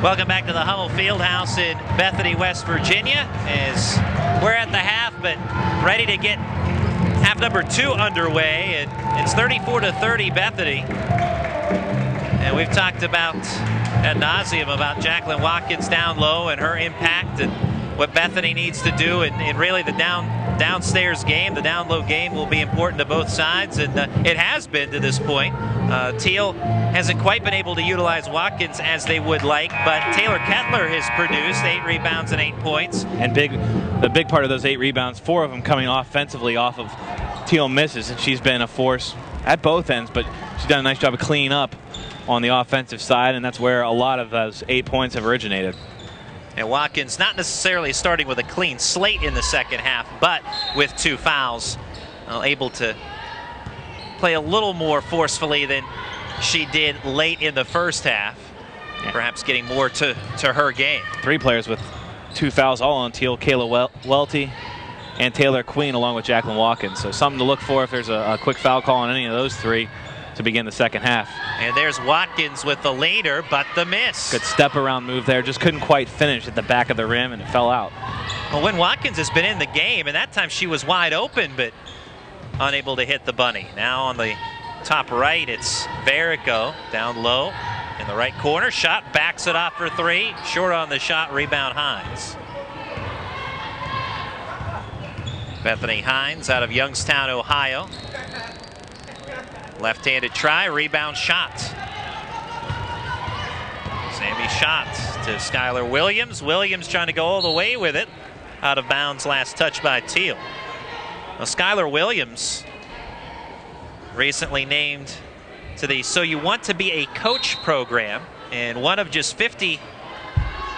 Welcome back to the Hummel Fieldhouse in Bethany, West Virginia, as we're at the half, but ready to get half number 2 underway. And it's 34-30 Bethany. And we've talked about ad nauseum about Jacqueline Watkins down low and her impact and what Bethany needs to do, and really the downstairs game, the down low game will be important to both sides, and it has been to this point. Thiel hasn't quite been able to utilize Watkins as they would like, but Taylor Kettler has produced 8 rebounds and 8 points. And the big part of those 8 rebounds, 4 of them coming offensively off of Thiel misses, and she's been a force at both ends, but she's done a nice job of cleaning up on the offensive side, and that's where a lot of those 8 points have originated. And Watkins not necessarily starting with a clean slate in the second half, but with 2 fouls, able to play a little more forcefully than she did late in the first half, perhaps getting more to her game. 3 players with 2 fouls all on Thiel, Kayla Welty and Taylor Queen, along with Jacqueline Watkins. So something to look for if there's a quick foul call on any of those 3 to begin the second half. And there's Watkins with the leader, but the miss. Good step around move there, just couldn't quite finish at the back of the rim, and it fell out. Well, when Watkins has been in the game, and that time she was wide open, but unable to hit the bunny. Now on the top right, it's Verico down low in the right corner. Shot, backs it off for 3. Short on the shot, rebound Hines. Bethany Hines out of Youngstown, Ohio. Left-handed try, rebound shot. Sammy shot to Skylar Williams. Williams trying to go all the way with it. Out of bounds, last touch by Thiel. Now, Skylar Williams recently named to the So You Want to Be a Coach program, and one of just 50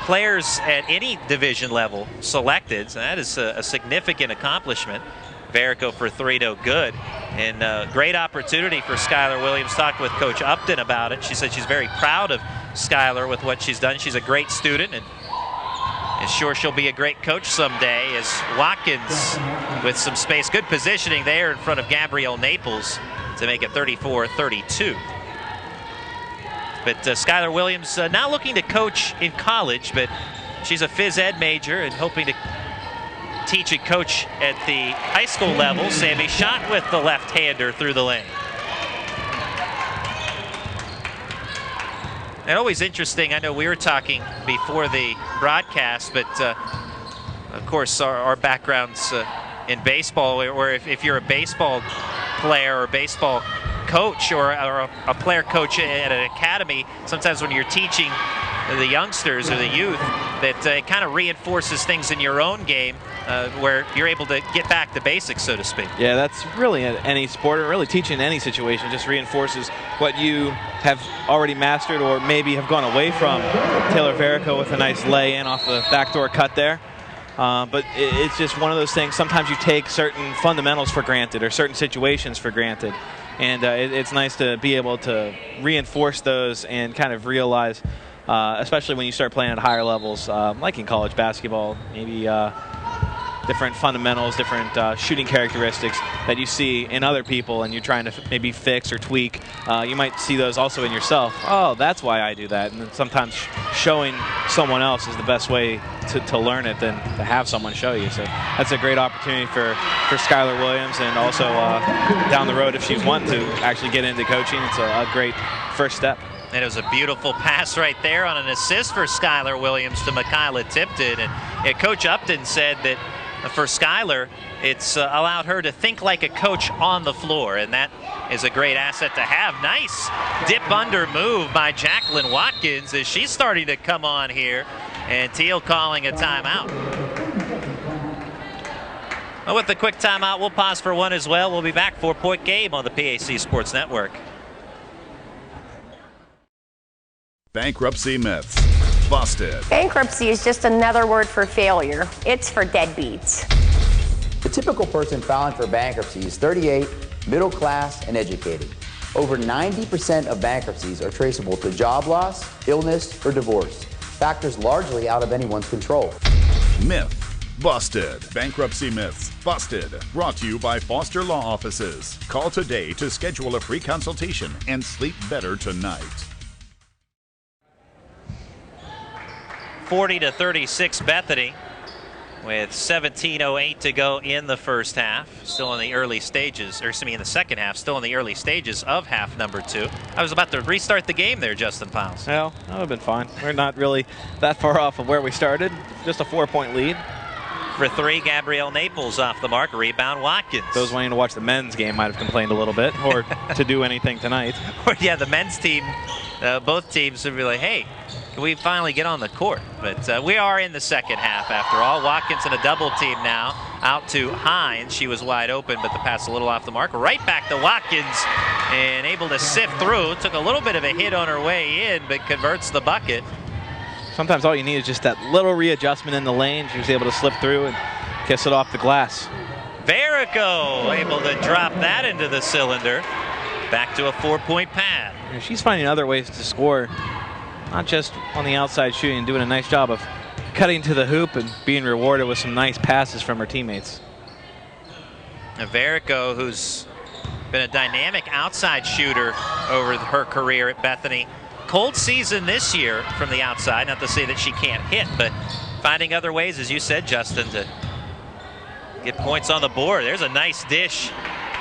players at any division level selected. So that is a significant accomplishment. Verico for 3, no good. And great opportunity for Skylar Williams. Talked with Coach Upton about it. She said she's very proud of Skylar with what she's done. She's a great student and is sure she'll be a great coach someday. As Watkins with some space, good positioning there in front of Gabrielle Naples to make it 34-32. But Skylar Williams not looking to coach in college, but she's a phys ed major and hoping to teach and coach at the high school level. Sammy shot with the left-hander through the lane. And always interesting, I know we were talking before the broadcast, but of course our backgrounds in baseball, where if you're a baseball player or baseball coach or a player coach at an academy, sometimes when you're teaching the youngsters or the youth, that it kind of reinforces things in your own game where you're able to get back to basics, so to speak. Yeah, that's really at any sport, or really teaching in any situation, just reinforces what you have already mastered or maybe have gone away from. Taylor Verico with a nice lay-in off the backdoor cut there. But it's just one of those things, sometimes you take certain fundamentals for granted or certain situations for granted. And it's nice to be able to reinforce those and kind of realize, especially when you start playing at higher levels, like in college basketball, maybe different fundamentals, different shooting characteristics that you see in other people and you're trying to maybe fix or tweak. You might see those also in yourself. Oh, that's why I do that. And then sometimes showing someone else is the best way to learn it than to have someone show you. So that's a great opportunity for Skylar Williams, and also down the road, if she's wanting to actually get into coaching, it's a great first step. And it was a beautiful pass right there on an assist for Skylar Williams to Michaela Tipton. And Coach Upton said that for Skylar, it's allowed her to think like a coach on the floor, and that is a great asset to have. Nice dip under move by Jacqueline Watkins as she's starting to come on here, and Thiel calling a timeout. Well, with the quick timeout, we'll pause for one as well. We'll be back. 4-point game on the PAC Sports Network. Bankruptcy myths busted. Bankruptcy is just another word for failure. It's for deadbeats. The typical person filing for bankruptcy is 38, middle class, and educated. Over 90% of bankruptcies are traceable to job loss, illness, or divorce, factors largely out of anyone's control. Myth busted. Bankruptcy myths busted. Brought to you by Foster Law Offices. Call today to schedule a free consultation and sleep better tonight. 40-36 Bethany with 17:08 to go in the first half. Still in the early stages, or excuse me, in the second half, still in the early stages of half number 2. I was about to restart the game there, Justin Piles. Well, that would have been fine. We're not really that far off of where we started. Just a 4-point lead. For 3, Gabrielle Naples off the mark. Rebound, Watkins. Those wanting to watch the men's game might have complained a little bit, or to do anything tonight. Or yeah, the men's team, both teams would be like, hey, can we finally get on the court? But we are in the second half after all. Watkins in a double team now. Out to Hines. She was wide open, but the pass a little off the mark. Right back to Watkins and able to sift through. Took a little bit of a hit on her way in, but converts the bucket. Sometimes all you need is just that little readjustment in the lane. She was able to slip through and kiss it off the glass. Verico able to drop that into the cylinder. Back to a 4-point pad. And she's finding other ways to score, not just on the outside shooting, doing a nice job of cutting to the hoop and being rewarded with some nice passes from her teammates. And Verico, who's been a dynamic outside shooter over her career at Bethany. Cold season this year from the outside, not to say that she can't hit, but finding other ways, as you said, Justin, to get points on the board. There's a nice dish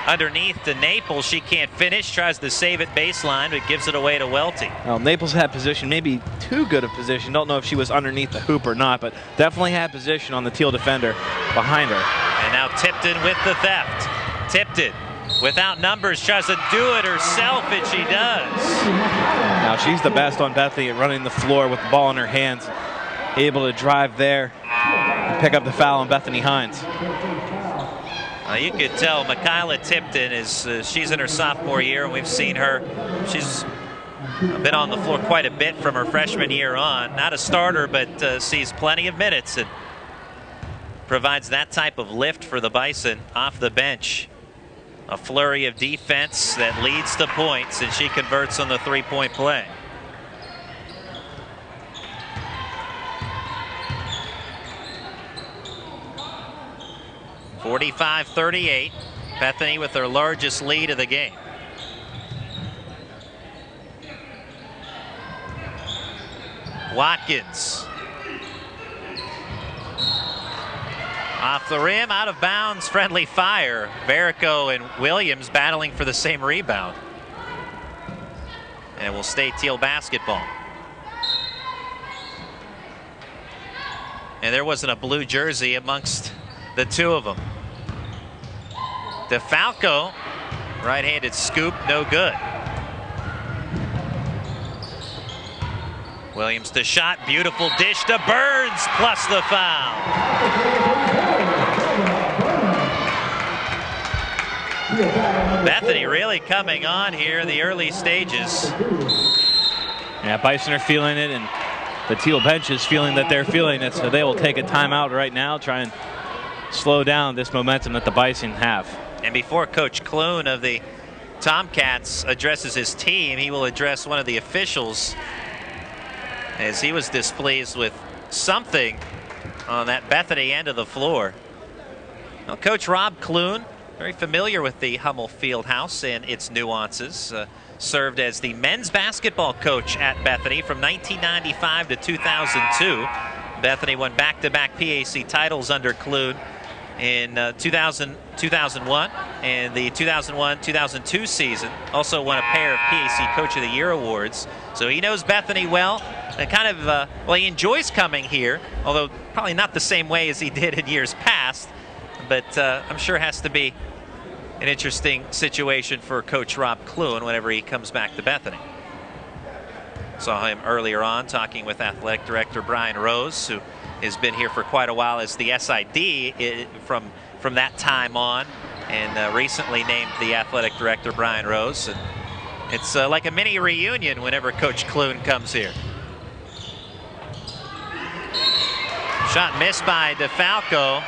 underneath to Naples. She can't finish, tries to save it baseline, but gives it away to Welty. Well, Naples had position, maybe too good of position. Don't know if she was underneath the hoop or not, but definitely had position on the Thiel defender behind her. And now Tipton with the theft. Tipton without numbers tries to do it herself, and she does. Now she's the best on Bethany at running the floor with the ball in her hands, able to drive there and pick up the foul on Bethany Hines. You could tell Michaela Tipton is she's in her sophomore year, and we've seen her. She's been on the floor quite a bit from her freshman year on. Not a starter, but sees plenty of minutes and provides that type of lift for the Bison off the bench. A flurry of defense that leads to points, and she converts on the 3-point play. (45-38). Bethany with their largest lead of the game. Watkins. Off the rim, out of bounds, friendly fire. Verico and Williams battling for the same rebound. And it will stay Thiel basketball. And there wasn't a blue jersey amongst the two of them. DeFalco, right-handed scoop, no good. Williams to shot, beautiful dish to Burns, plus the foul. Bethany really coming on here in the early stages. Yeah, Bison are feeling it, and the Thiel bench is feeling that they're feeling it, so they will take a timeout right now, try and slow down this momentum that the Bison have. And before Coach Clune of the Tomcats addresses his team, he will address one of the officials, as he was displeased with something on that Bethany end of the floor. Well, Coach Rob Clune, very familiar with the Hummel Fieldhouse and its nuances, served as the men's basketball coach at Bethany from 1995 to 2002. Bethany won back-to-back PAC titles under Clune in 2001 and the 2001-2002 season. Also won a pair of PAC Coach of the Year awards. So he knows Bethany well. And kind of, well, he enjoys coming here, although probably not the same way as he did in years past. But I'm sure it has to be an interesting situation for Coach Rob Clune whenever he comes back to Bethany. Saw him earlier on talking with Athletic Director Brian Rose, who has been here for quite a while as the SID from that time on, and recently named the Athletic Director Brian Rose. And it's like a mini reunion whenever Coach Clune comes here. Shot missed by DeFalco.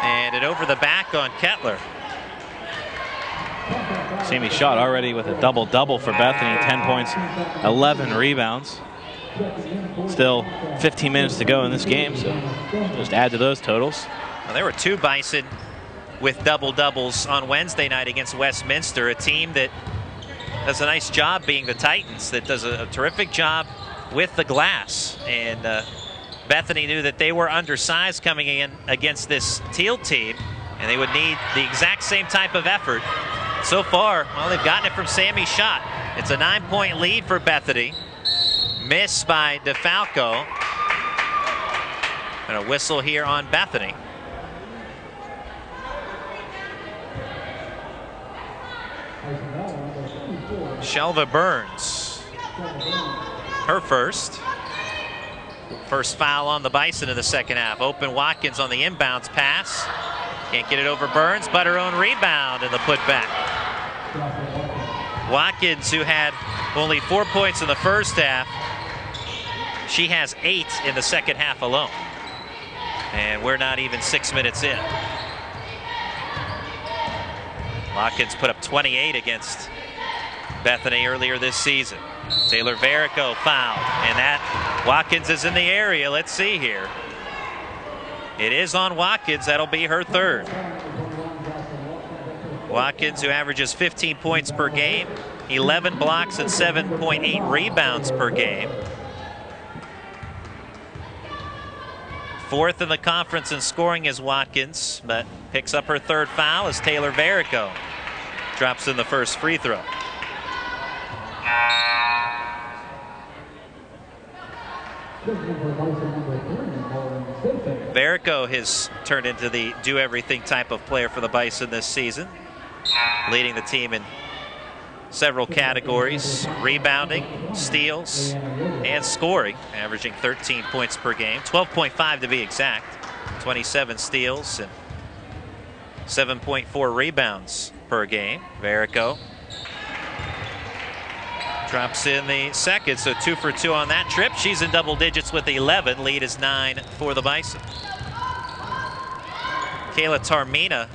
And it over the back on Kettler. Sammy Schott already with a double-double for Bethany, 10 points, 11 rebounds. Still 15 minutes to go in this game, so just add to those totals. Well, there were two Bison with double-doubles on Wednesday night against Westminster, a team that does a nice job being the Titans, that does a terrific job with the glass. And Bethany knew that they were undersized coming in against this Thiel team, and they would need the exact same type of effort. So far, well, they've gotten it from Sammy's shot. It's a 9-point lead for Bethany. Miss by DeFalco. And a whistle here on Bethany. Shelva Burns, her first foul on the Bison in the second half. Open Watkins on the inbounds pass. Can't get it over Burns, but her own rebound in the putback. Watkins, who had only 4 points in the first half, she has 8 in the second half alone. And we're not even 6 minutes in. Watkins put up 28 against Bethany earlier this season. Taylor Verico fouled, and that Watkins is in the area. Let's see here. It is on Watkins. That'll be her third. Watkins, who averages 15 points per game, 11 blocks and 7.8 rebounds per game. Fourth in the conference in scoring is Watkins, but picks up her third foul as Taylor Verico drops in the first free throw. Verico has turned into the do-everything type of player for the Bison this season, leading the team in several categories: rebounding, steals, and scoring, averaging 13 points per game, 12.5 to be exact, 27 steals and 7.4 rebounds per game. Verico drops in the second, so 2 for 2 on that trip. She's in double digits with 11. Lead is 9 for the Bison. Kayla Tarmina,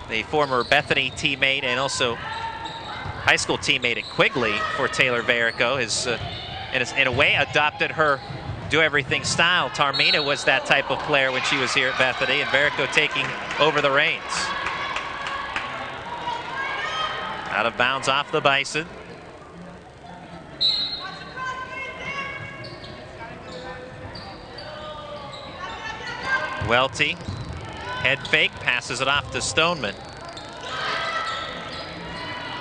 the former Bethany teammate and also high school teammate at Quigley for Taylor Verico, has in a way adopted her do-everything style. Tarmina was that type of player when she was here at Bethany, and Verico taking over the reins. Out of bounds off the Bison. Welty, head fake, passes it off to Stoneman.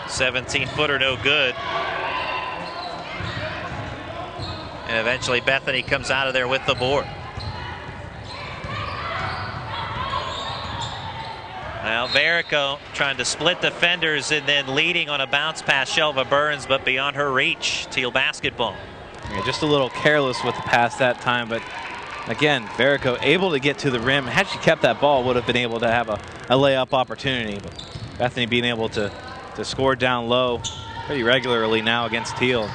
17-footer, no good. And eventually Bethany comes out of there with the board. Well, Verico trying to split defenders and then leading on a bounce pass Shelva Burns, but beyond her reach. Thiel basketball. Yeah, just a little careless with the pass that time, but again, Verico able to get to the rim. Had she kept that ball, would have been able to have a layup opportunity. But Bethany being able to score down low pretty regularly now against Thiel.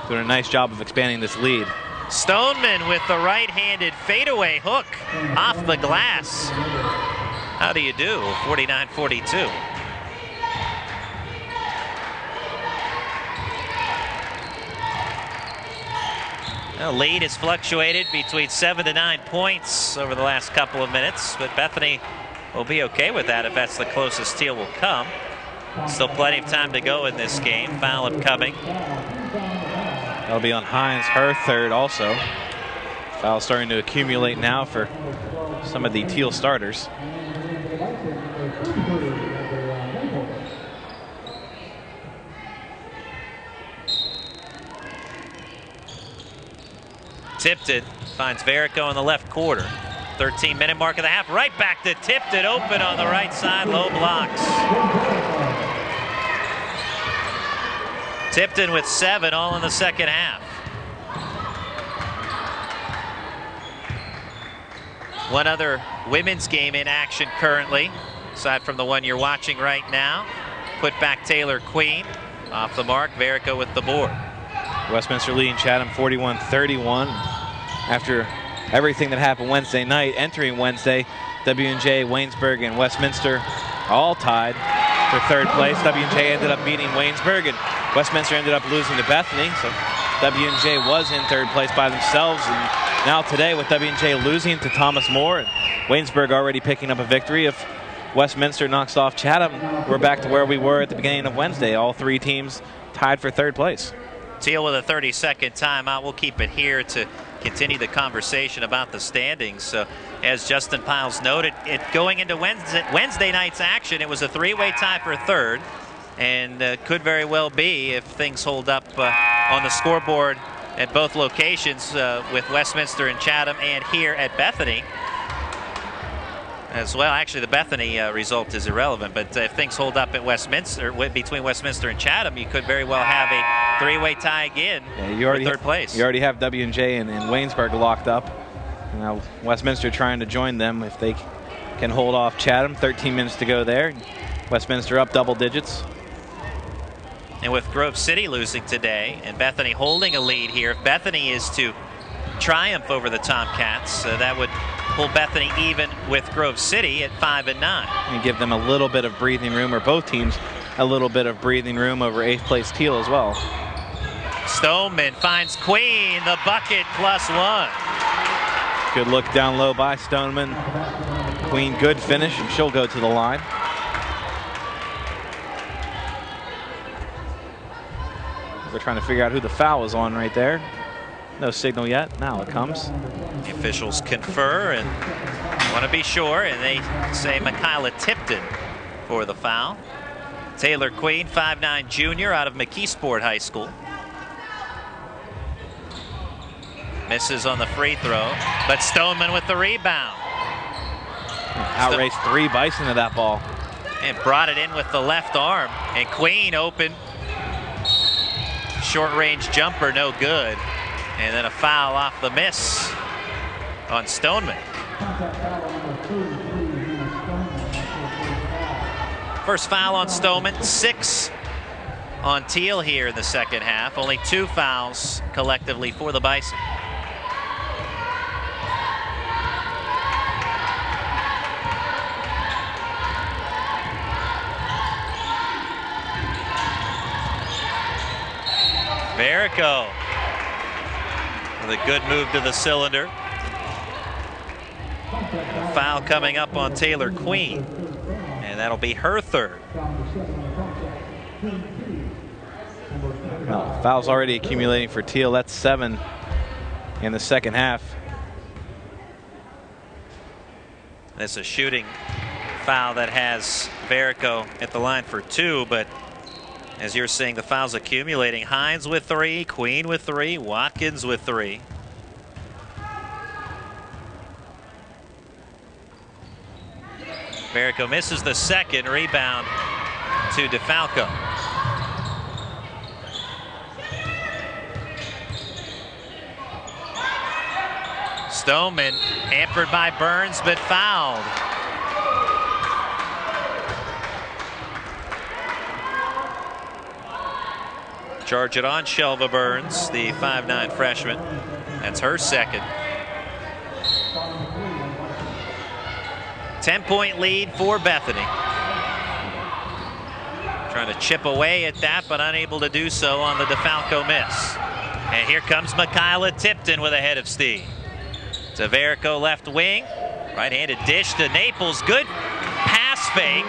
Doing a nice job of expanding this lead. Stoneman with the right-handed fadeaway hook off the glass. How do you do? 49-42. The lead has fluctuated between 7 to 9 points over the last couple of minutes, but Bethany will be okay with that if that's the closest Thiel will come. Still plenty of time to go in this game. Foul upcoming. That'll be on Hines, her third also. Foul starting to accumulate now for some of the Thiel starters. Tipton finds Verico in the left quarter. 13-minute mark of the half. Right back to Tipton, open on the right side, low blocks. Tipton with 7, all in the second half. One other women's game in action currently, aside from the one you're watching right now. Put back Taylor Queen. Off the mark, Verico with the board. Westminster leading Chatham 41-31. After everything that happened Wednesday night, entering Wednesday, W&J, Waynesburg, and Westminster all tied for third place. W&J ended up beating Waynesburg, and Westminster ended up losing to Bethany. So W&J was in third place by themselves. And now today, with W&J losing to Thomas More, and Waynesburg already picking up a victory, if Westminster knocks off Chatham, we're back to where we were at the beginning of Wednesday. All three teams tied for third place. Thiel with a 30-second timeout. We'll keep it here to continue the conversation about the standings. So, as Justin Piles noted, going into Wednesday night's action, it was a three-way tie for third, and could very well be, if things hold up on the scoreboard at both locations, with Westminster and Chatham, and here at Bethany as well. Actually, the Bethany result is irrelevant, but if things hold up at Westminster, between Westminster and Chatham, you could very well have a three-way tie again for third place. You already have W&J and Waynesburg locked up. Now Westminster trying to join them if they can hold off Chatham. 13 minutes to go there. Westminster up double digits. And with Grove City losing today and Bethany holding a lead here, if Bethany is to triumph over the Tomcats, that would pull Bethany even with Grove City at 5 and 9. And give them a little bit of breathing room, or both teams a little bit of breathing room over 8th place Thiel as well. Stoneman finds Queen, the bucket +1. Good look down low by Stoneman. Queen, good finish, and she'll go to the line. They're trying to figure out who the foul was on right there. No signal yet. Now it comes. The officials confer and want to be sure, and they say Michaela Tipton for the foul. Taylor Queen, 5'9" junior out of McKeesport High School. Misses on the free throw, but Stoneman with the rebound. Outraced 3 Bison to that ball. And brought it in with the left arm. And Queen open. Short range jumper, no good. And then a foul off the miss on Stoneman. First foul on Stoneman, 6 on Thiel here in the second half. Only 2 fouls collectively for the Bison. Verico with a good move to the cylinder. Foul coming up on Taylor Queen, and that'll be her third. Well, fouls already accumulating for Thiel. That's 7 in the second half. It's a shooting foul that has Verico at the line for 2, but as you're seeing, the fouls accumulating. Hines with 3, Queen with 3, Watkins with 3. Verico misses the second, rebound to DeFalco. Stoneman hampered by Burns, but fouled. Charge it on Shelva Burns, the 5'9" freshman. That's her second. 10-point lead for Bethany. Trying to chip away at that, but unable to do so on the DeFalco miss. And here comes Michaela Tipton with a head of steam. To Verico left wing. Right-handed dish to Naples. Good pass fake.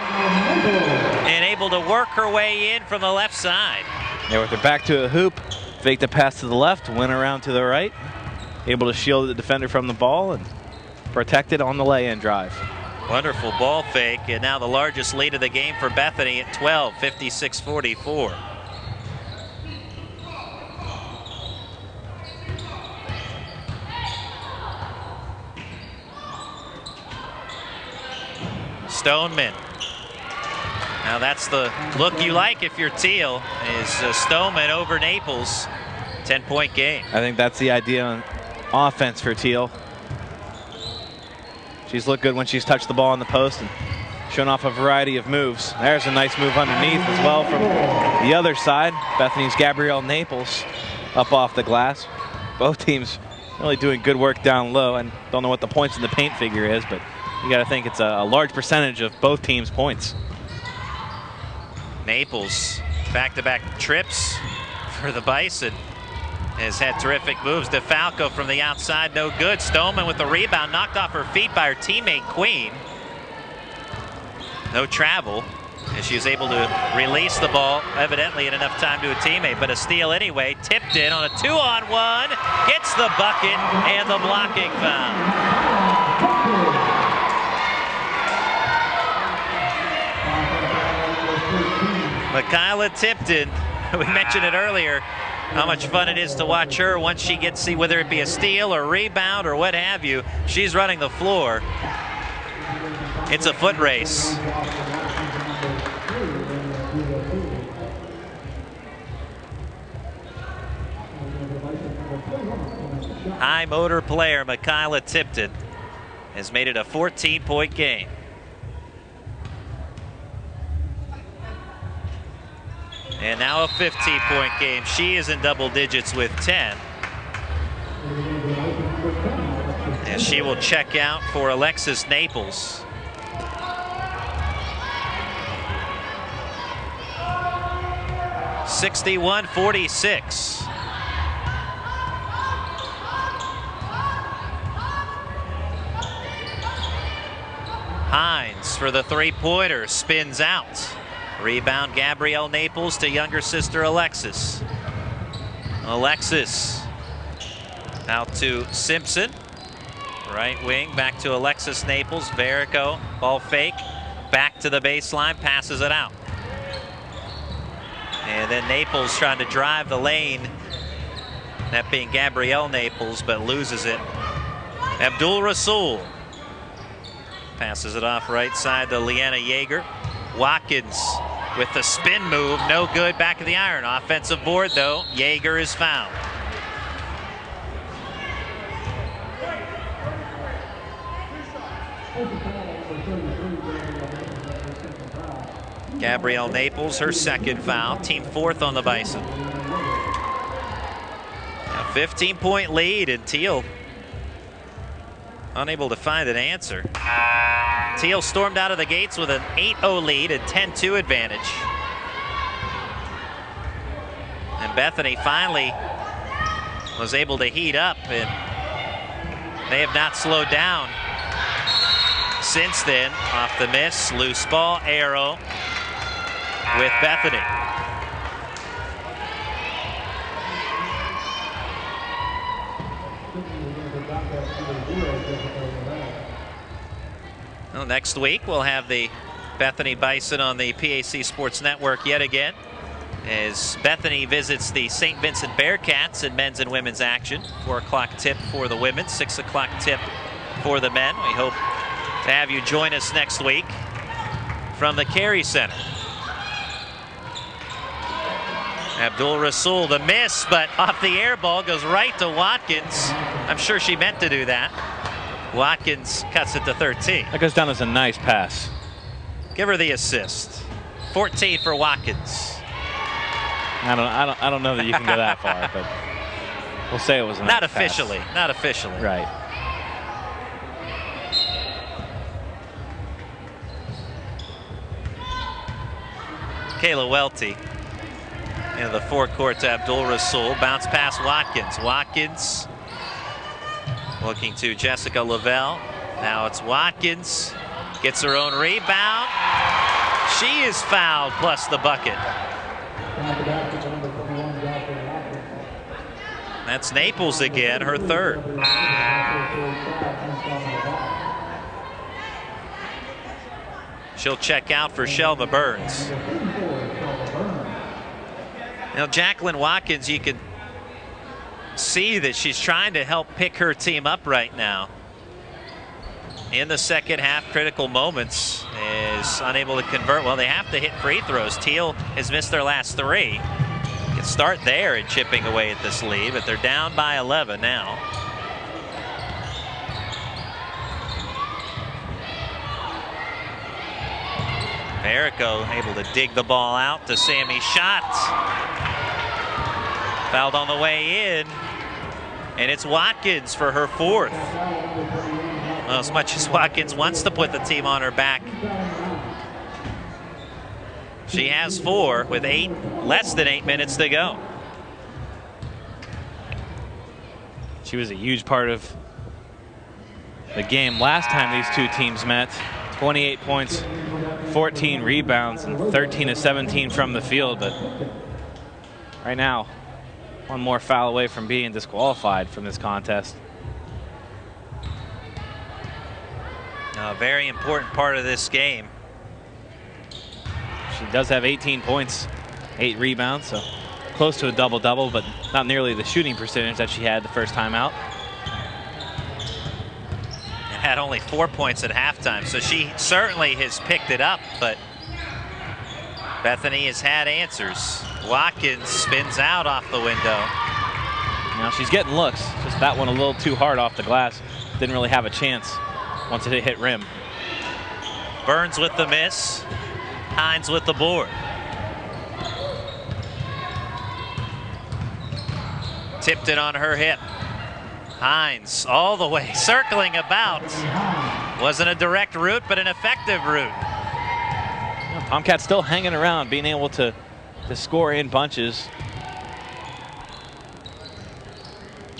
And able to work her way in from the left side. Yeah, with her back to a hoop, faked a pass to the left, went around to the right, able to shield the defender from the ball and protect it on the lay-in drive. Wonderful ball fake, and now the largest lead of the game for Bethany at 12, 56-44. Stoneman. Now that's the look you like if you're Thiel, is Stoneman over Naples. 10-point game. I think that's the idea on offense for Thiel. She's looked good when she's touched the ball on the post and shown off a variety of moves. There's a nice move underneath as well from the other side. Bethany's Gabrielle Naples up off the glass. Both teams really doing good work down low, and don't know what the points in the paint figure is, but you got to think it's a large percentage of both teams' points. Naples, back-to-back trips for the Bison, has had terrific moves. DeFalco from the outside, no good. Stoneman with the rebound, knocked off her feet by her teammate Queen. No travel. And she was able to release the ball, evidently in enough time to a teammate, but a steal anyway. Tipped in on a 2-on-1, gets the bucket and the blocking foul. Michaela Tipton, we mentioned it earlier, how much fun it is to watch her once she gets, see whether it be a steal or rebound or what have you. She's running the floor. It's a foot race. High motor player Michaela Tipton has made it a 14-point game. And now a 15-point game. She is in double digits with 10. And she will check out for Alexis Naples. (61-46). Hines for the three-pointer, spins out. Rebound Gabrielle Naples to younger sister Alexis. Alexis out to Simpson. Right wing, back to Alexis Naples. Verico, ball fake. Back to the baseline, passes it out. And then Naples trying to drive the lane. That being Gabrielle Naples, but loses it. Abdul Rasul passes it off right side to Leanna Yeager. Watkins with the spin move, no good, back of the iron. Offensive board though, Yeager is fouled. Gabrielle Naples, her second foul, team fourth on the Bison. A 15-point lead, and Thiel unable to find an answer. Thiel stormed out of the gates with an 8-0 lead and 10-2 advantage. And Bethany finally was able to heat up, and they have not slowed down since then. Off the miss, loose ball, arrow with Bethany. Well, next week we'll have the Bethany Bison on the PAC Sports Network yet again, as Bethany visits the St. Vincent Bearcats in men's and women's action. 4 o'clock tip for the women, 6 o'clock tip for the men. We hope to have you join us next week from the Carey Center. Abdul Rasul, the miss, but off the air ball goes right to Watkins. I'm sure she meant to do that. Watkins cuts it to 13. That goes down as a nice pass. Give her the assist. 14 for Watkins. I don't know that you can go that far, but we'll say it was a nice Not officially. pass. Not officially. Right. Kayla Welty into the forecourt to Abdul Rasul. Bounce pass Watkins. Watkins looking to Jessica Lavelle. Now it's Watkins. Gets her own rebound. She is fouled, plus the bucket. That's Naples again, her third. She'll check out for Shelva Burns. Now, Jacqueline Watkins, you can see that she's trying to help pick her team up right now. In the second half, critical moments, is unable to convert. Well, they have to hit free throws. Thiel has missed their last 3. Can start there in chipping away at this lead, but they're down by 11 now. Verico able to dig the ball out to Sammy Schatz. Fouled on the way in, and it's Watkins for her 4th. Well, as much as Watkins wants to put the team on her back, she has 4 with less than 8 minutes to go. She was a huge part of the game last time these two teams met. 28 points 14 rebounds and 13 of 17 from the field, but right now, one more foul away from being disqualified from this contest. A very important part of this game. She does have 18 points, 8 rebounds, so close to a double-double, but not nearly the shooting percentage that she had the first time out. And had only 4 points at halftime, so she certainly has picked it up, but Bethany has had answers. Watkins spins out off the window. Now she's getting looks, just that one a little too hard off the glass. Didn't really have a chance once it hit rim. Burns with the miss. Hines with the board. Tipped it on her hip. Hines all the way, circling about. Wasn't a direct route, but an effective route. Tomcats still hanging around, being able to score in bunches.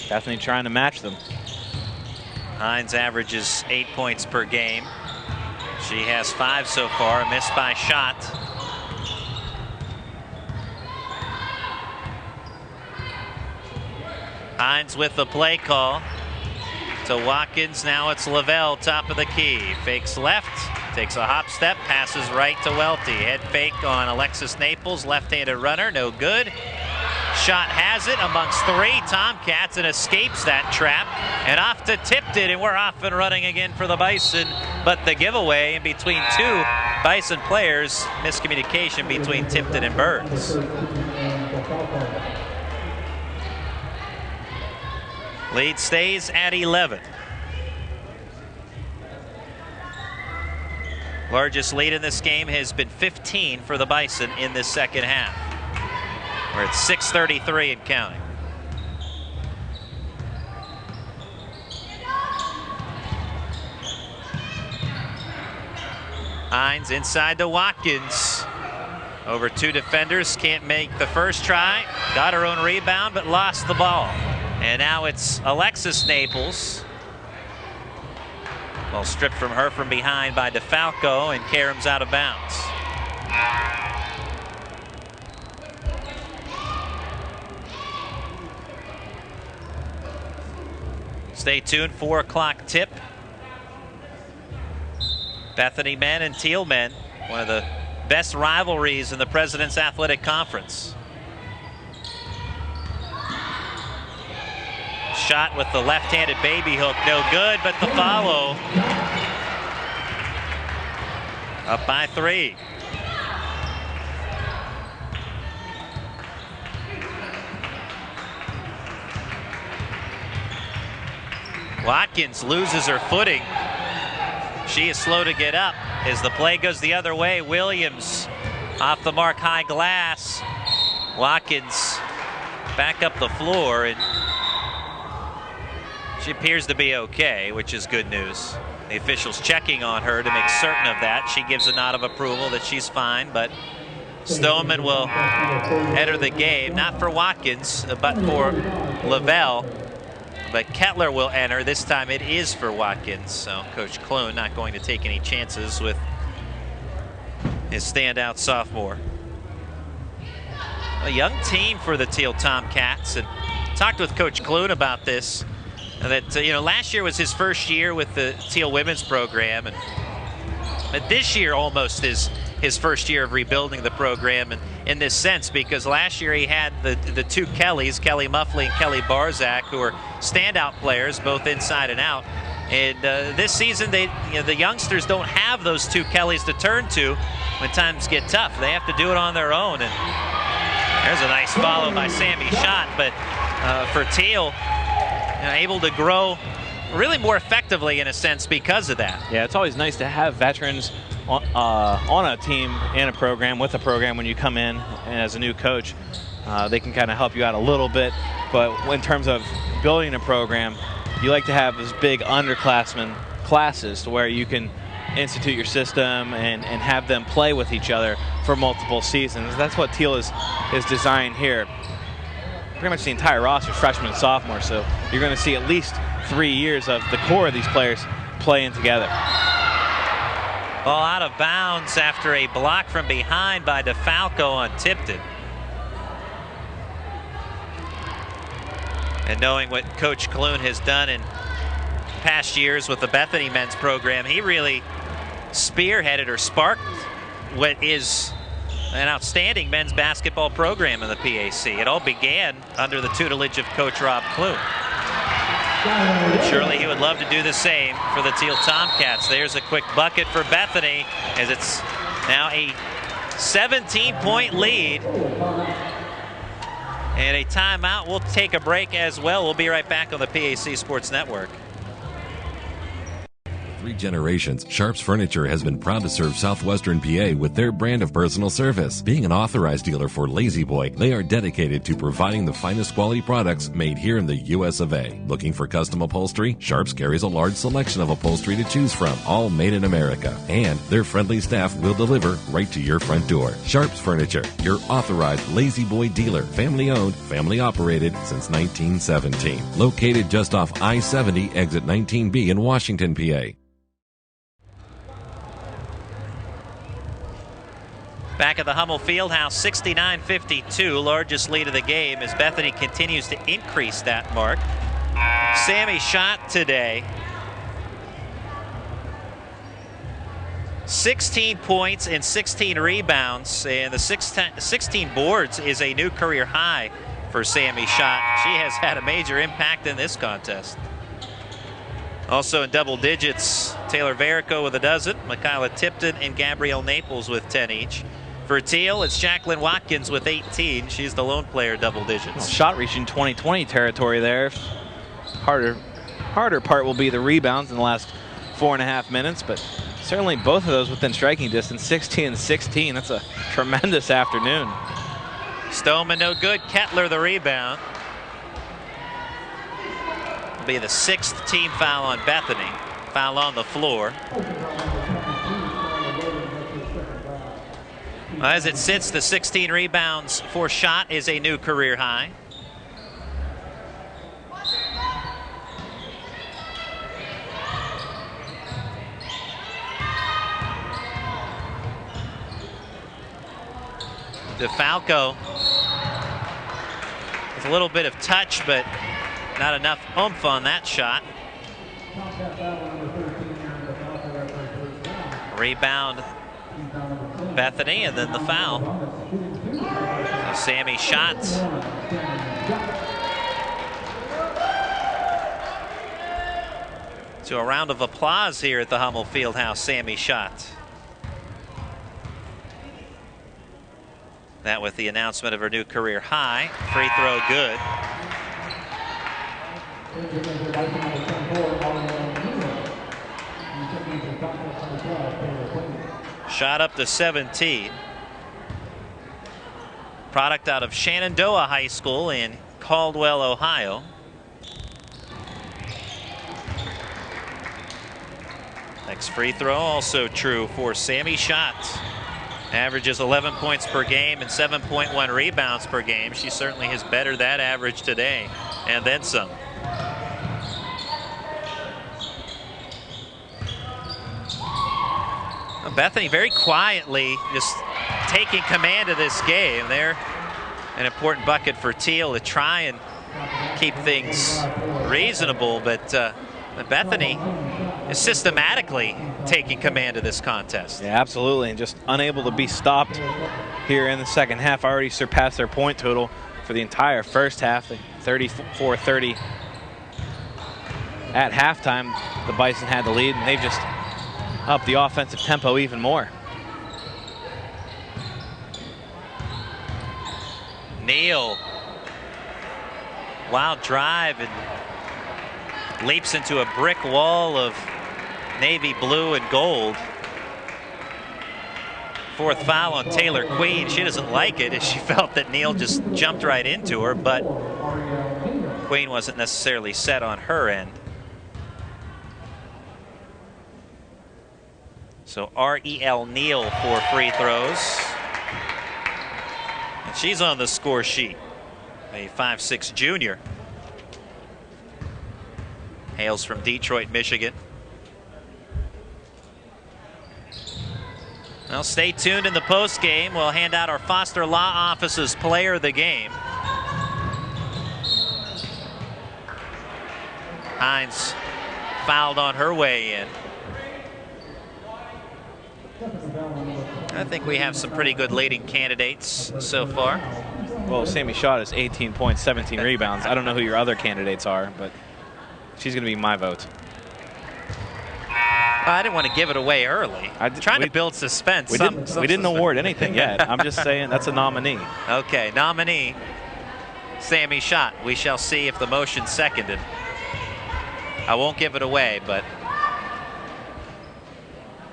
Bethany trying to match them. Hines averages 8 points per game. She has 5 so far, a miss by shot. Hines with the play call to Watkins. Now it's Lavelle, top of the key. Fakes left, takes a hop step, passes right to Welty. Head fake on Alexis Naples, left-handed runner, no good. Shot has it amongst 3 Tomcats and escapes that trap. And off to Tipton, and we're off and running again for the Bison. But the giveaway in between 2 Bison players, miscommunication between Tipton and Burns. Lead stays at 11. Largest lead in this game has been 15 for the Bison in this second half. We're at 6:33 and counting. Hines inside to Watkins. Over 2 defenders, can't make the first try. Got her own rebound, but lost the ball. And now it's Alexis Naples. Well, stripped from her from behind by DeFalco, and Karam's out of bounds. Stay tuned, 4 o'clock tip. Bethany men and Thiel men, one of the best rivalries in the President's Athletic Conference. Shot with the left-handed baby hook, no good, but the follow. Up by 3. Watkins loses her footing. She is slow to get up as the play goes the other way. Williams off the mark, high glass. Watkins back up the floor, and she appears to be okay, which is good news. The officials checking on her to make certain of that. She gives a nod of approval that she's fine, but Stoneman will enter the game, not for Watkins, but for Lavelle. But Kettler will enter. This time it is for Watkins. So Coach Clune not going to take any chances with his standout sophomore. A young team for the Thiel Tomcats, and talked with Coach Clune about this. That last year was his first year with the Thiel women's program, but this year almost is his first year of rebuilding the program, and in this sense, because last year he had the 2 Kellys, Kelly Muffley and Kelly Barzak, who are standout players, both inside and out. And this season, the youngsters don't have those 2 Kellys to turn to when times get tough. They have to do it on their own. And there's a nice follow by Sammy Schott, but for Thiel, able to grow really more effectively in a sense because of that. Yeah, it's always nice to have veterans on a team and a program, with a program when you come in and as a new coach. They can kind of help you out a little bit, but in terms of building a program, you like to have those big underclassmen classes to where you can institute your system and have them play with each other for multiple seasons. That's what Thiel is designed here. Pretty much the entire roster, freshmen and sophomores, so you're going to see at least 3 years of the core of these players playing together. Ball out of bounds after a block from behind by DeFalco on Tipton. And knowing what Coach Clune has done in past years with the Bethany men's program, he really spearheaded or sparked what is an outstanding men's basketball program in the PAC. It all began under the tutelage of Coach Rob Clune. Surely he would love to do the same for the Thiel Tomcats. There's a quick bucket for Bethany as it's now a 17-point lead. And a timeout. We'll take a break as well. We'll be right back on the PAC Sports Network. 3 generations, Sharps Furniture has been proud to serve southwestern PA with their brand of personal service. Being an authorized dealer for Lazy Boy, they are dedicated to providing the finest quality products made here in the US of A. Looking for custom upholstery? Sharps carries a large selection of upholstery to choose from, all made in America. And their friendly staff will deliver right to your front door. Sharps Furniture, your authorized Lazy Boy dealer. Family owned, family operated since 1917. Located just off I-70, exit 19B in Washington, PA. Back at the Hummel Fieldhouse, 69-52, largest lead of the game as Bethany continues to increase that mark. Sammy shot today. 16 points and 16 rebounds, and the 16 boards is a new career high for Sammy Schott. She has had a major impact in this contest. Also in double digits, Taylor Varico with a dozen, Michaela Tipton and Gabrielle Naples with 10 each. For Thiel, it's Jacqueline Watkins with 18. She's the lone player, double digits. Well, shot reaching 2020 territory there. Harder part will be the rebounds in the last 4.5 minutes, but certainly both of those within striking distance, 16 and 16. That's a tremendous afternoon. Stoneman no good. Kettler the rebound. Will be the 6th team foul on Bethany. Foul on the floor. As it sits, the 16 rebounds for Schott is a new career high. DeFalco with a little bit of touch, but not enough oomph on that shot. Rebound Bethany, and then the foul. So Sammy Schott. So a round of applause here at the Hummel Fieldhouse, Sammy Schott. That with the announcement of her new career high. Free throw good. Shot up to 17. Product out of Shenandoah High School in Caldwell, Ohio. Next free throw also true for Sammy Schott. Averages 11 points per game and 7.1 rebounds per game. She certainly has bettered that average today, and then some. Bethany very quietly just taking command of this game. There, an important bucket for Thiel to try and keep things reasonable, but Bethany is systematically taking command of this contest. Yeah, absolutely, and just unable to be stopped here in the second half. Already surpassed their point total for the entire first half, 34-30. At halftime, the Bison had the lead, and they've just upped the offensive tempo even more. Neal, wild drive and leaps into a brick wall of navy blue and gold. 4th foul on Taylor Queen. She doesn't like it as she felt that Neal just jumped right into her, but Queen wasn't necessarily set on her end. So R.E.L. Neal for free throws. And she's on the score sheet. A 5'6" junior. Hails from Detroit, Michigan. Well, stay tuned in the post game. We'll hand out our Foster Law Office's player of the game. Hines fouled on her way in. I think we have some pretty good leading candidates so far. Well, Sammy Shaw has 18 points, 17 rebounds. I don't know who your other candidates are, but she's going to be my vote. I didn't want to give it away early. Trying to build suspense. We didn't award anything yet. I'm just saying that's a nominee. Okay, nominee, Sammy Schott. We shall see if the motion's seconded. I won't give it away, but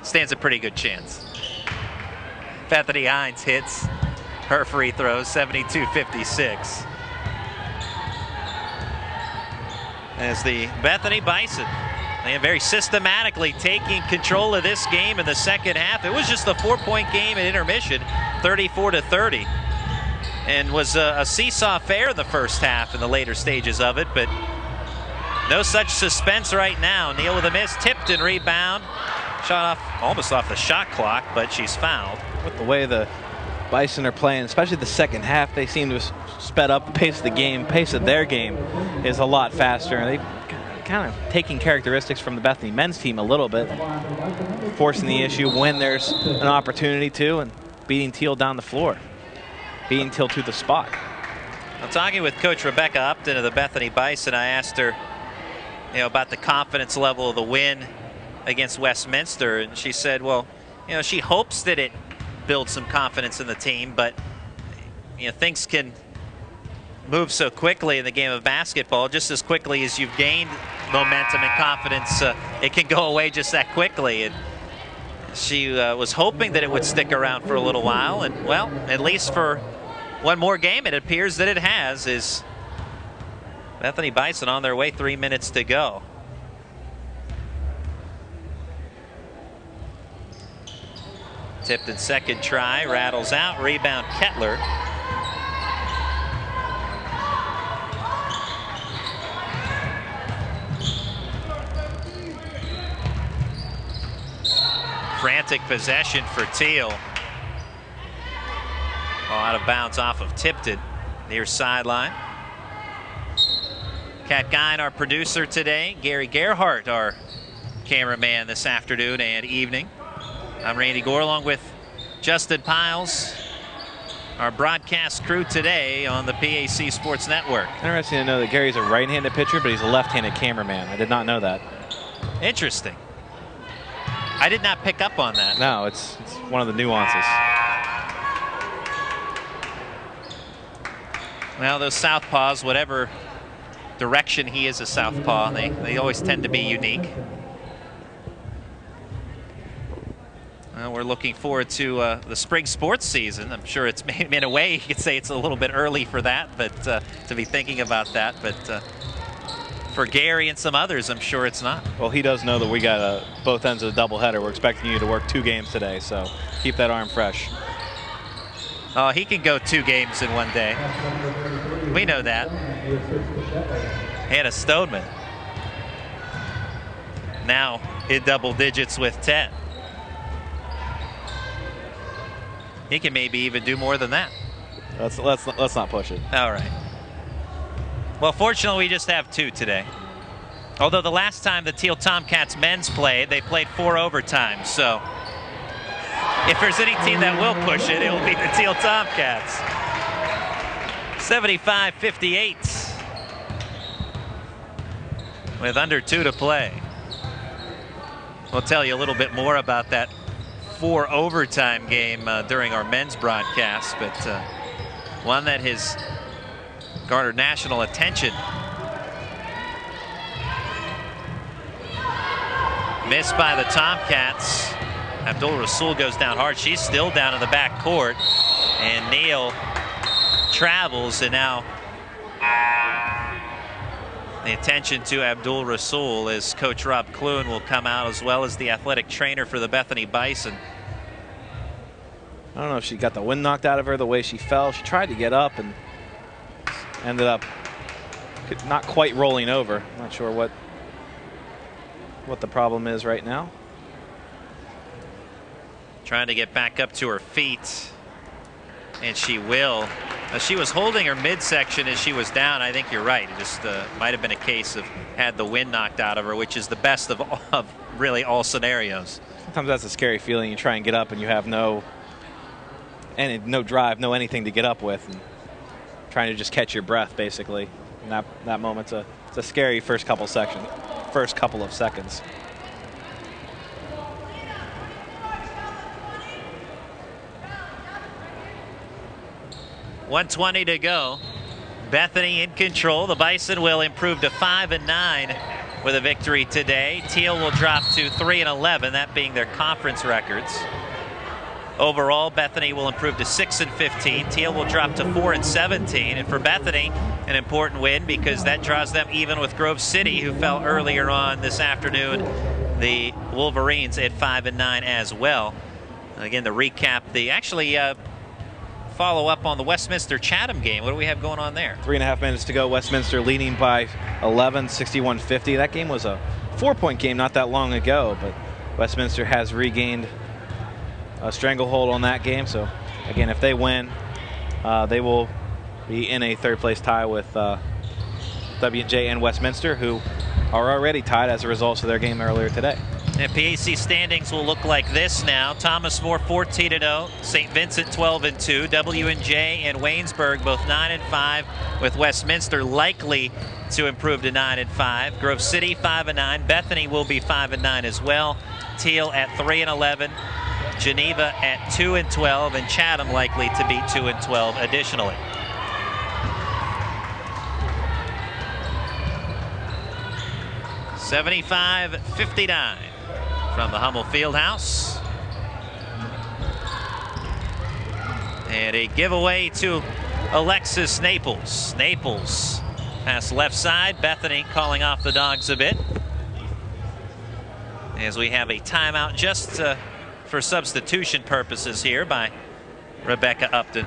stands a pretty good chance. Bethany Hines hits her free throws, 72-56. As the Bethany Bison, they are very systematically taking control of this game in the second half. It was just a 4-point game at intermission, 34-30, and was a seesaw affair in the first half in the later stages of it, but no such suspense right now. Neal with a miss, tipped and rebound. Shot off, almost off the shot clock, but she's fouled. With the way the Bison are playing, especially the second half, they seem to have sped up the pace of the game. Pace of their game is a lot faster, and they kind of taking characteristics from the Bethany men's team a little bit, forcing the issue when there's an opportunity to, and beating Thiel down the floor, beating Thiel to the spot. I'm talking with Coach Rebecca Upton of the Bethany Bison. I asked her, about the confidence level of the win against Westminster, and she said, well, she hopes that it builds some confidence in the team, but things can move so quickly in the game of basketball. Just as quickly as you've gained momentum and confidence, it can go away just that quickly. And she was hoping that it would stick around for a little while, and well, at least for one more game it appears that it has. Is Bethany Bison on their way, 3 minutes to go. Tipped in second try, rattles out, rebound Kettler. Frantic possession for Thiel. Ball out of bounds off of Tipton, near sideline. Kat Gein, our producer today. Gary Gerhardt, our cameraman this afternoon and evening. I'm Randy Gore, along with Justin Piles, our broadcast crew today on the PAC Sports Network. Interesting to know that Gary's a right-handed pitcher, but he's a left-handed cameraman. I did not know that. Interesting. I did not pick up on that. No, it's one of the nuances. Well, those southpaws, whatever direction he is a southpaw, they always tend to be unique. Well, we're looking forward to the spring sports season. I'm sure it's, in a way, you could say it's a little bit early for that, but to be thinking about that. But for Gary and some others, I'm sure it's not. Well, he does know that we got both ends of the doubleheader. We're expecting you to work 2 games today, so keep that arm fresh. Oh, he can go 2 games in one day. We know that. Hannah Stoneman now in double digits with 10. He can maybe even do more than that. Let's not push it. All right. Well, fortunately, we just have 2 today. Although the last time the Thiel Tomcats men's played, they played 4 overtimes. So if there's any team that will push it, it will be the Thiel Tomcats. 75-58 with under 2 to play. We'll tell you a little bit more about that 4 overtime game during our men's broadcast, but one that has garnered national attention. Missed by the Tomcats. Abdul Rasul goes down hard. She's still down in the back court, and Neal travels, and now the attention to Abdul Rasul as Coach Rob Clune will come out, as well as the athletic trainer for the Bethany Bison. I don't know if she got the wind knocked out of her the way she fell. She tried to get up and ended up not quite rolling over. Not sure what the problem is right now. Trying to get back up to her feet, and she will. She was holding her midsection as she was down. I think you're right. It just might have been a case of had the wind knocked out of her, which is the best of really all scenarios. Sometimes that's a scary feeling. You try and get up and you have no drive, no anything to get up with, and trying to just catch your breath basically. And that moment's it's a scary first couple of seconds. .120 to go. Bethany in control. The Bison will improve to 5-9 with a victory today. Thiel will drop to 3-11, that being their conference records. Overall, Bethany will improve to 6-15. Thiel will drop to 4-17. And for Bethany, an important win because that draws them even with Grove City, who fell earlier on this afternoon. The Wolverines at 5-9 as well. Again, the recap, follow up on the Westminster-Chatham game. What do we have going on there? 3.5 minutes to go. Westminster leading by 11, 61-50. That game was a 4-point game not that long ago, but Westminster has regained a stranglehold on that game. So, again, if they win, they will be in a third-place tie with W&J and Westminster, who are already tied as a result of their game earlier today. And PAC standings will look like this now. Thomas More 14-0, St. Vincent 12-2, W&J and Waynesburg both 9-5, with Westminster likely to improve to 9-5. Grove City 5-9, Bethany will be 5-9 as well. Thiel at 3-11, Geneva at 2-12, and Chatham likely to be 2-12 additionally. $75-59 from the Hummel Fieldhouse. And a giveaway to Alexis Naples. Naples pass left side. Bethany calling off the Dogs a bit, as we have a timeout just for substitution purposes here by Rebecca Upton.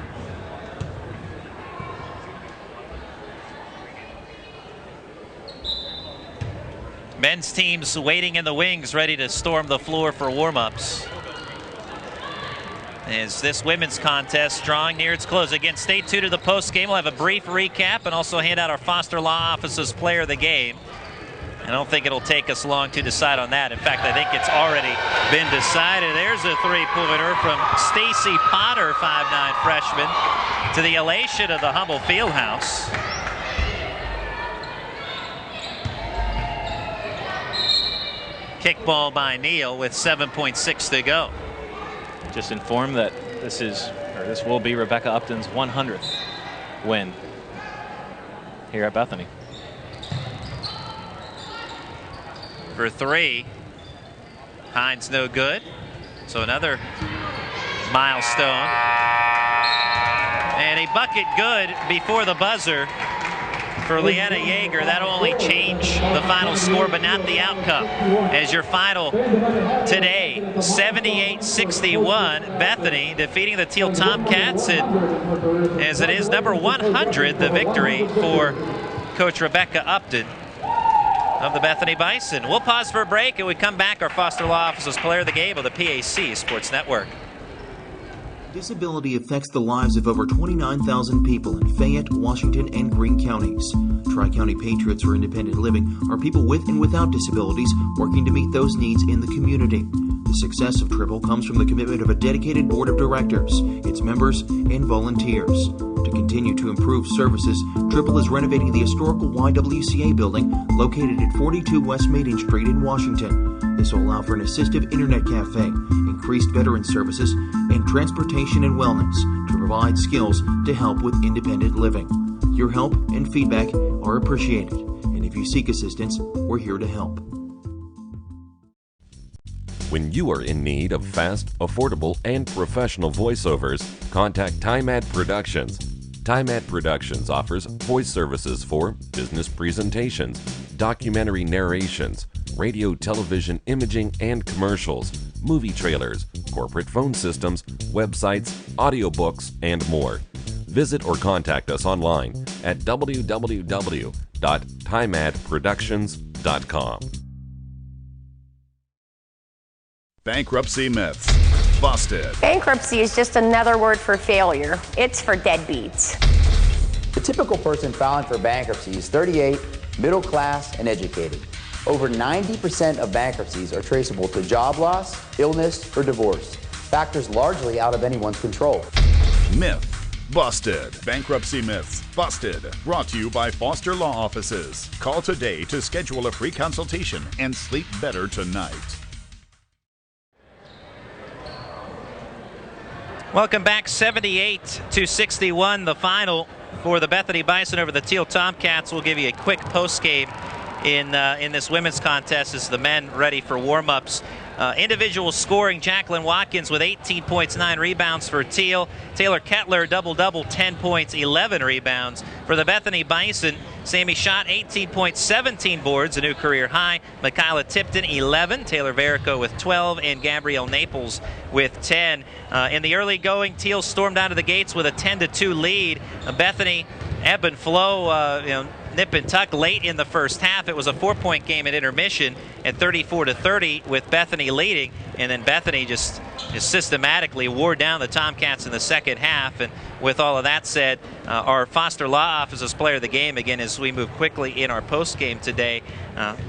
Men's teams waiting in the wings, ready to storm the floor for warm-ups. As this women's contest drawing near its close. Again, stay tuned to the post game. We'll have a brief recap and also hand out our Foster Law Office's player of the game. I don't think it'll take us long to decide on that. In fact, I think it's already been decided. There's a three-pointer from Stacy Potter, 5'9" freshman, to the elation of the Hummel Fieldhouse. Kickball by Neal with 7.6 to go. Just informed that this will be Rebecca Upton's 100th win here at Bethany. For three, Hines no good. So another milestone. And a bucket good before the buzzer for Leanna Yeager. That'll only change the final score, but not the outcome. As your final today, 78-61, Bethany defeating the Thiel Tomcats. And as it is number 100, the victory for Coach Rebecca Upton of the Bethany Bison. We'll pause for a break, and we come back. Our Foster Law Office's player of the game of the PAC Sports Network. Disability affects the lives of over 29,000 people in Fayette, Washington, and Greene counties. Tri-County Patriots for Independent Living are people with and without disabilities working to meet those needs in the community. The success of Triple comes from the commitment of a dedicated board of directors, its members, and volunteers. To continue to improve services, Triple is renovating the historical YWCA building located at 42 West Maiden Street in Washington. This will allow for an assistive internet cafe, increased veteran services, and transportation and wellness to provide skills to help with independent living. Your help and feedback are appreciated, and if you seek assistance, we're here to help. When you are in need of fast, affordable, and professional voiceovers, contact TimeAd Productions. TimeAd Productions offers voice services for business presentations, documentary narrations, radio, television, imaging, and commercials, movie trailers, corporate phone systems, websites, audiobooks, and more. Visit or contact us online at www.timeadproductions.com. Bankruptcy myths. Busted. Bankruptcy is just another word for failure. It's for deadbeats. The typical person filing for bankruptcy is 38, middle class, and educated. Over 90% of bankruptcies are traceable to job loss, illness, or divorce, factors largely out of anyone's control. Myth. Busted. Bankruptcy Myths Busted. Brought to you by Foster Law Offices. Call today to schedule a free consultation and sleep better tonight. Welcome back. 78-61, the final for the Bethany Bison over the Thiel Tomcats. We'll give you a quick post game in this women's contest as the men ready for warm-ups. Individual scoring, Jacqueline Watkins with 18 points, 9 rebounds for Thiel. Taylor Kettler, double-double, 10 points, 11 rebounds. For the Bethany Bison, Sammy Schott, 18 points, 17 boards, a new career high. Michaela Tipton, 11. Taylor Verico with 12. And Gabrielle Naples with 10. In the early going, Thiel stormed out of the gates with a 10-2 lead. Bethany, ebb and flow, nip and tuck late in the first half. It was a 4-point game at intermission at 34-30 with Bethany leading, and then Bethany just systematically wore down the Tomcats in the second half. And with all of that said, our Foster Law Offices player of the game, again, as we move quickly in our post game today,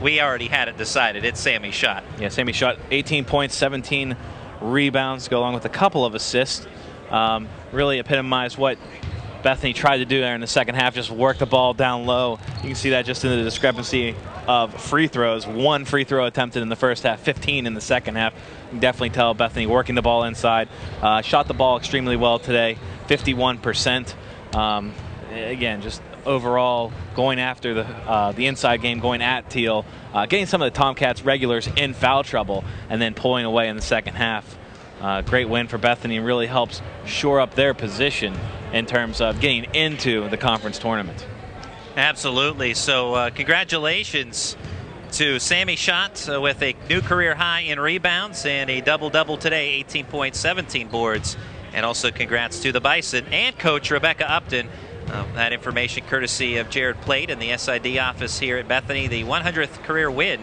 we already had it decided. It's Sammy Schott. Yeah, Sammy Schott, 18 points, 17 rebounds, go along with a couple of assists. Really epitomized what Bethany tried to do there in the second half, just work the ball down low. You can see that just in the discrepancy of free throws. 1 free throw attempted in the first half, 15 in the second half. You can definitely tell Bethany working the ball inside. Shot the ball extremely well today, 51%. Again, just overall going after the inside game, going at Thiel, getting some of the Tomcats regulars in foul trouble, and then pulling away in the second half. Great win for Bethany, and really helps shore up their position in terms of getting into the conference tournament. Absolutely. So congratulations to Sammy Schott with a new career high in rebounds and a double-double today, 18 points, 17 boards. And also congrats to the Bison and Coach Rebecca Upton. That information courtesy of Jared Plate in the SID office here at Bethany. The 100th career win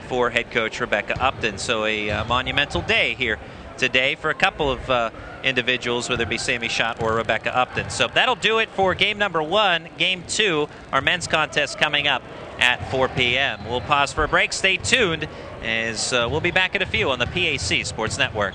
for head coach Rebecca Upton. So a monumental day here today for a couple of individuals, whether it be Sammy Schott or Rebecca Upton. So that'll do it for game number 1. Game 2, our men's contest coming up at 4 p.m. We'll pause for a break. Stay tuned as we'll be back in a few on the PAC Sports Network.